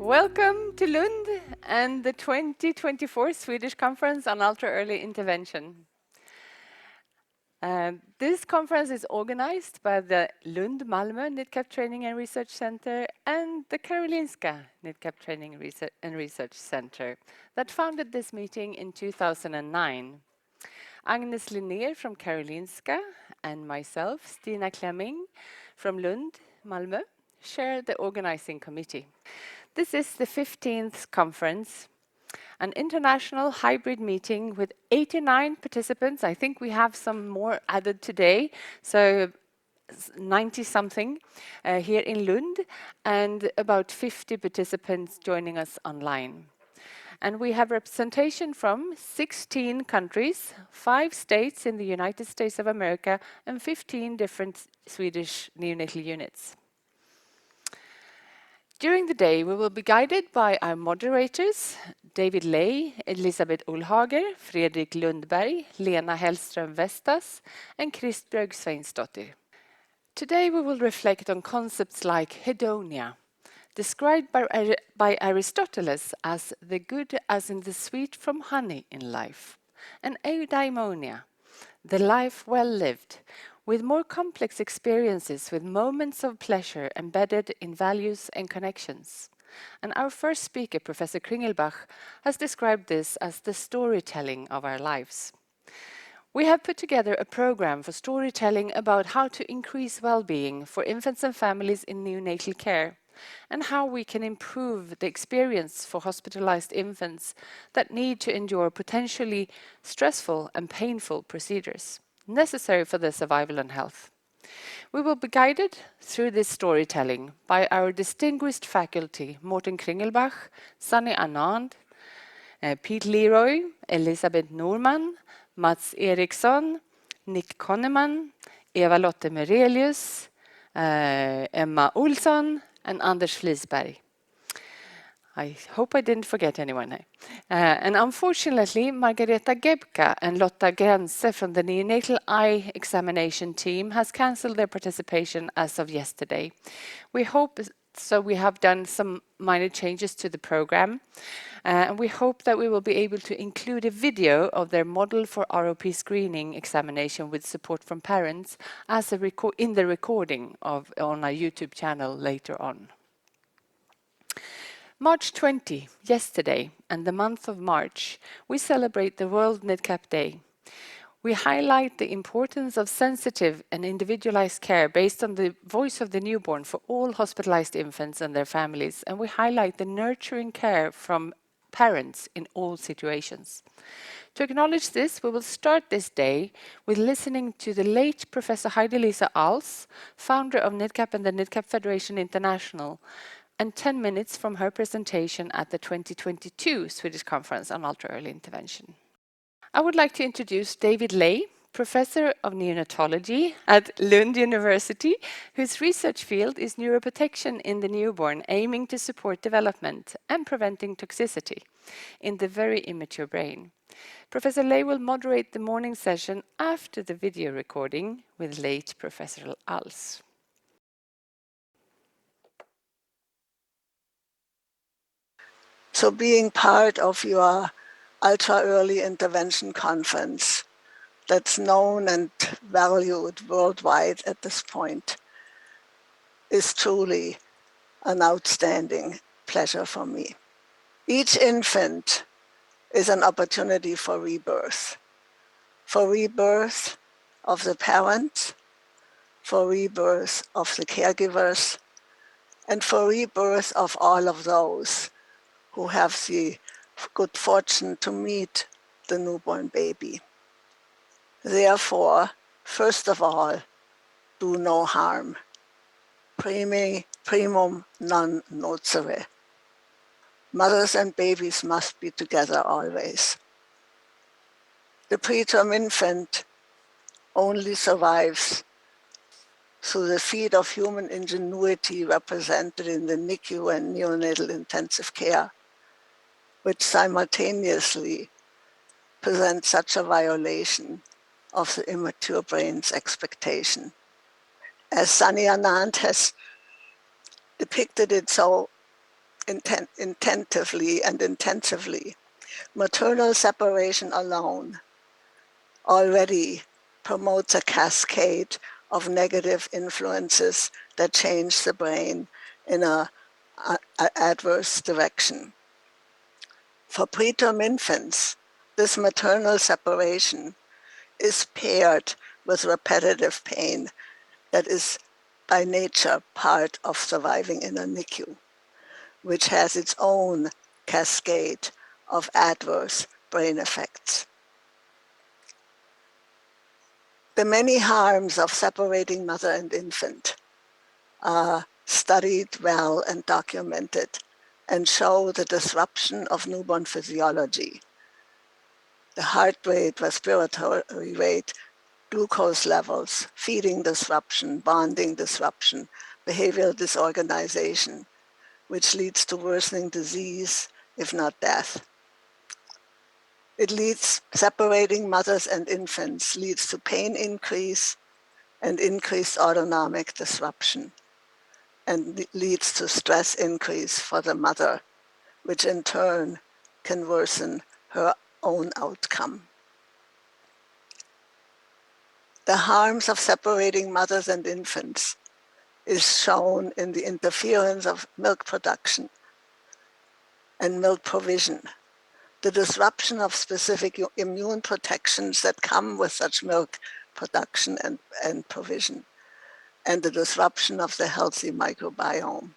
Welcome to Lund and the 2024 Swedish Conference on Ultra-Early Intervention. This conference is organized by the Lund-Malmö NIDCAP Training and Research Center and the Karolinska NIDCAP Training and Research Center that founded this meeting in 2009. Agnes Linnér from Karolinska and myself, Stina Klemming from Lund-Malmö, share the organizing committee. This is the 15th conference, an international hybrid meeting with 89 participants. I think we have some more added today, so 90-something here in Lund, and about 50 participants joining us online. And we have representation from 16 countries, 5 states in the United States of America, and 15 different Swedish neonatal units. During the day, we will be guided by our moderators, David Ley, Elisabeth Olhager, Fredrik Lundberg, Lena Hellström Vestas, and Kristbjörg Sveinsdottir. Today, we will reflect on concepts like hedonia, described by Aristotle as the good as in the sweet from honey in life, and eudaimonia, the life well lived, with more complex experiences with moments of pleasure embedded in values and connections. And our first speaker, Professor Kringelbach, has described this as the storytelling of our lives. We have put together a program for storytelling about how to increase well-being for infants and families in neonatal care, and how we can improve the experience for hospitalized infants that need to endure potentially stressful and painful procedures necessary for their survival and health. We will be guided through this storytelling by our distinguished faculty, Morten Kringelbach, Sunny Anand, Pete Leroy, Elisabeth Norman, Mats Eriksson, Nick Konneman, Eva-Lotte Merelius, Emma Olsson, and Anders Flisberg. I hope I didn't forget anyone. And unfortunately, Margareta Gebka and Lotta Grense from the neonatal eye examination team has cancelled their participation as of yesterday. We hope so. We have done some minor changes to the program, and we hope that we will be able to include a video of their model for ROP screening examination with support from parents as in the recording on our YouTube channel later on. March 20, yesterday, and the month of March, we celebrate the World NIDCAP Day. We highlight the importance of sensitive and individualized care based on the voice of the newborn for all hospitalized infants and their families, and we highlight the nurturing care from parents in all situations. To acknowledge this, we will start this day with listening to the late Professor Heidelise Als, founder of NIDCAP and the NIDCAP Federation International, and 10 minutes from her presentation at the 2022 Swedish Conference on Ultra-Early Intervention. I would like to introduce David Ley, Professor of Neonatology at Lund University, whose research field is neuroprotection in the newborn, aiming to support development and preventing toxicity in the very immature brain. Professor Ley will moderate the morning session after the video recording with late Professor Als. So being part of your ultra-early intervention conference that's known and valued worldwide at this point is truly an outstanding pleasure for me. Each infant is an opportunity for rebirth of the parent, for rebirth of the caregivers, and for rebirth of all of those who have the good fortune to meet the newborn baby. Therefore, first of all, do no harm. Primum non nocere. Mothers and babies must be together always. The preterm infant only survives through the feat of human ingenuity represented in the NICU and neonatal intensive care, which simultaneously present such a violation of the immature brain's expectation. As Sunny Anand has depicted it so intentively and intensively. Maternal separation alone already promotes a cascade of negative influences that change the brain in an adverse direction. For preterm infants, this maternal separation is paired with repetitive pain that is by nature part of surviving in a NICU, which has its own cascade of adverse brain effects. The many harms of separating mother and infant are studied well and documented and show the disruption of newborn physiology, the heart rate, respiratory rate, glucose levels, feeding disruption, bonding disruption, behavioral disorganization, which leads to worsening disease, if not death. Separating mothers and infants leads to pain increase and increased autonomic disruption, and leads to stress increase for the mother, which in turn can worsen her own outcome. The harms of separating mothers and infants is shown in the interference of milk production and milk provision, the disruption of specific immune protections that come with such milk production and provision, and the disruption of the healthy microbiome.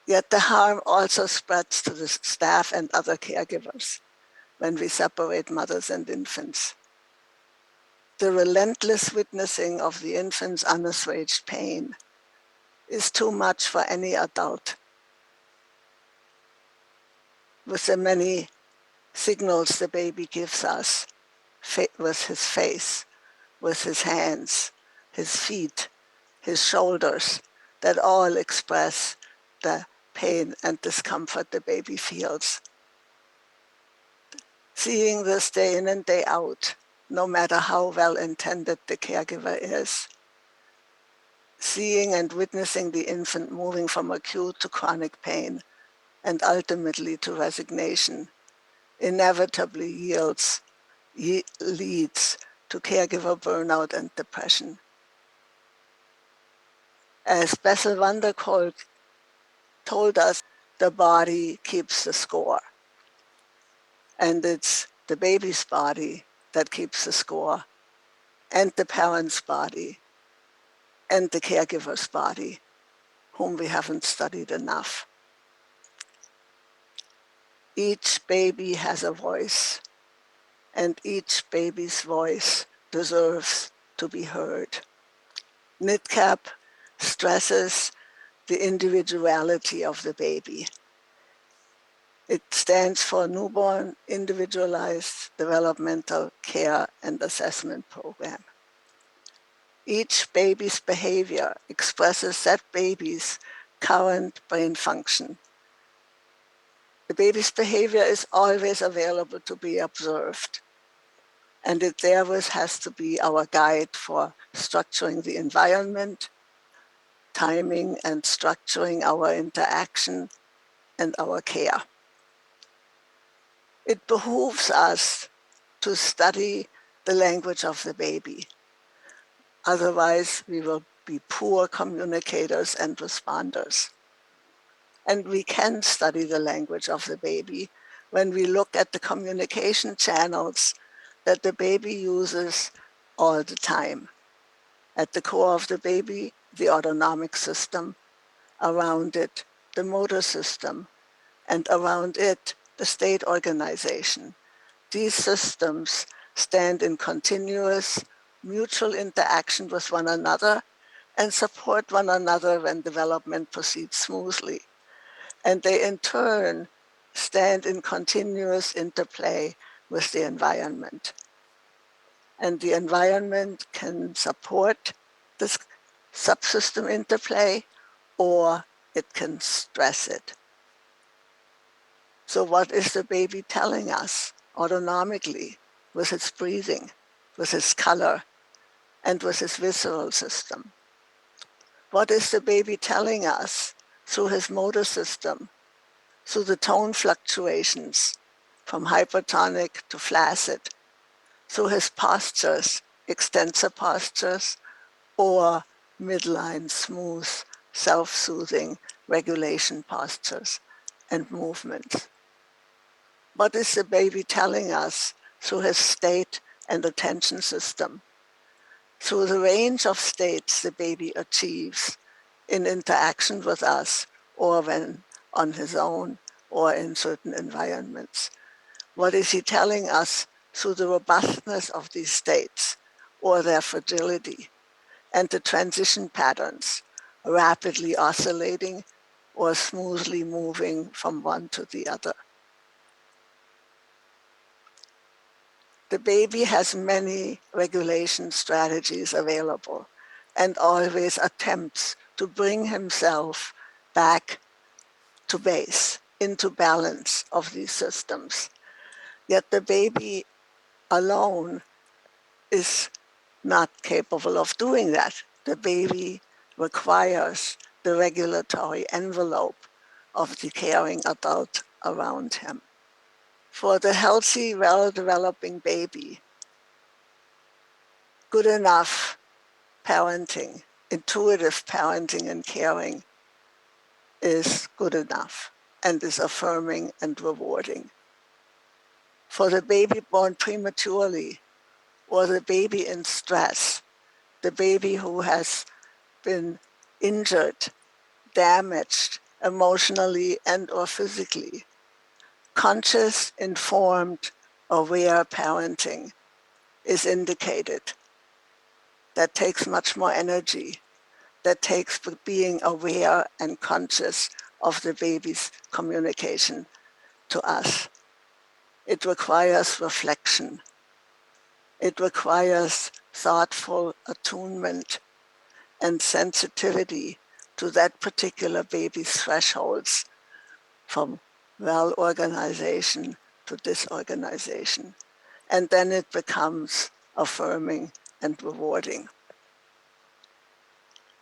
Yet the harm also spreads to the staff and other caregivers when we separate mothers and infants. The relentless witnessing of the infant's unassuaged pain is too much for any adult. With the many signals the baby gives us, with his face, with his hands, his feet, his shoulders, that all express the pain and discomfort the baby feels. Seeing this day in and day out, no matter how well intended the caregiver is, seeing and witnessing the infant moving from acute to chronic pain and ultimately to resignation inevitably leads to caregiver burnout and depression. As Bessel van der Kolk told us, the body keeps the score. And it's the baby's body that keeps the score, and the parent's body, and the caregiver's body, whom we haven't studied enough. Each baby has a voice, and each baby's voice deserves to be heard. NIDCAP stresses the individuality of the baby. It stands for Newborn Individualized Developmental Care and Assessment Program. Each baby's behavior expresses that baby's current brain function. The baby's behavior is always available to be observed, and it therewith has to be our guide for structuring the environment, timing and structuring our interaction and our care. It behooves us to study the language of the baby. Otherwise, we will be poor communicators and responders. And we can study the language of the baby when we look at the communication channels that the baby uses all the time. At the core of the baby, the autonomic system, around it, the motor system, and around it, the state organization. These systems stand in continuous mutual interaction with one another and support one another when development proceeds smoothly. And they in turn stand in continuous interplay with the environment. And the environment can support this subsystem interplay, or it can stress it. So what is the baby telling us autonomically with its breathing, with its color, and with its visceral system? What is the baby telling us through his motor system, through the tone fluctuations from hypertonic to flaccid, through his postures, extensor postures, or midline, smooth, self-soothing regulation postures and movements. What is the baby telling us through his state and attention system? Through the range of states the baby achieves in interaction with us or when on his own or in certain environments. What is he telling us through the robustness of these states or their fragility and the transition patterns, rapidly oscillating or smoothly moving from one to the other? The baby has many regulation strategies available and always attempts to bring himself back to base, into balance of these systems. Yet the baby alone is not capable of doing that. The baby requires the regulatory envelope of the caring adult around him. For the healthy, well-developing baby, good enough parenting, intuitive parenting and caring is good enough and is affirming and rewarding. For the baby born prematurely or the baby in stress, the baby who has been injured, damaged emotionally and or physically, conscious, informed, aware parenting is indicated. That takes much more energy. That takes being aware and conscious of the baby's communication to us. It requires reflection. It requires thoughtful attunement and sensitivity to that particular baby's thresholds from well-organization to disorganization. And then it becomes affirming and rewarding.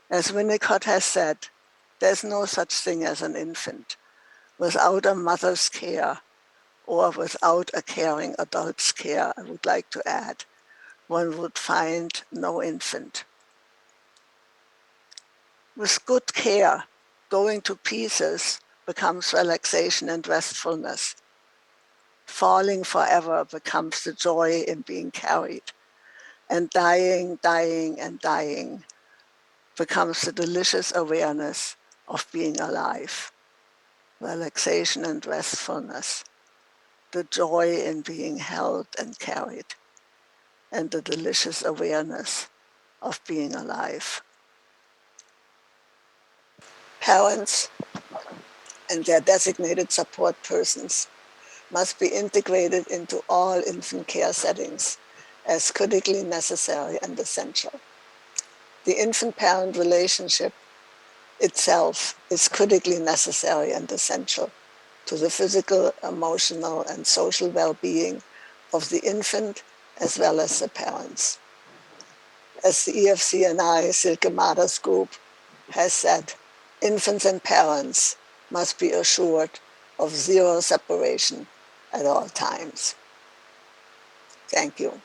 As Winnicott has said, there's no such thing as an infant. Without a mother's care or without a caring adult's care, I would like to add, one would find no infant. With good care, going to pieces becomes relaxation and restfulness. Falling forever becomes the joy in being carried. And dying, dying, and dying becomes the delicious awareness of being alive. Relaxation and restfulness, the joy in being held and carried, and the delicious awareness of being alive. Parents and their designated support persons must be integrated into all infant care settings as critically necessary and essential. The infant-parent relationship itself is critically necessary and essential to the physical, emotional, and social well-being of the infant as well as the parents. As the IFCDC Silke Mader's group has said, infants and parents must be assured of zero separation at all times. Thank you.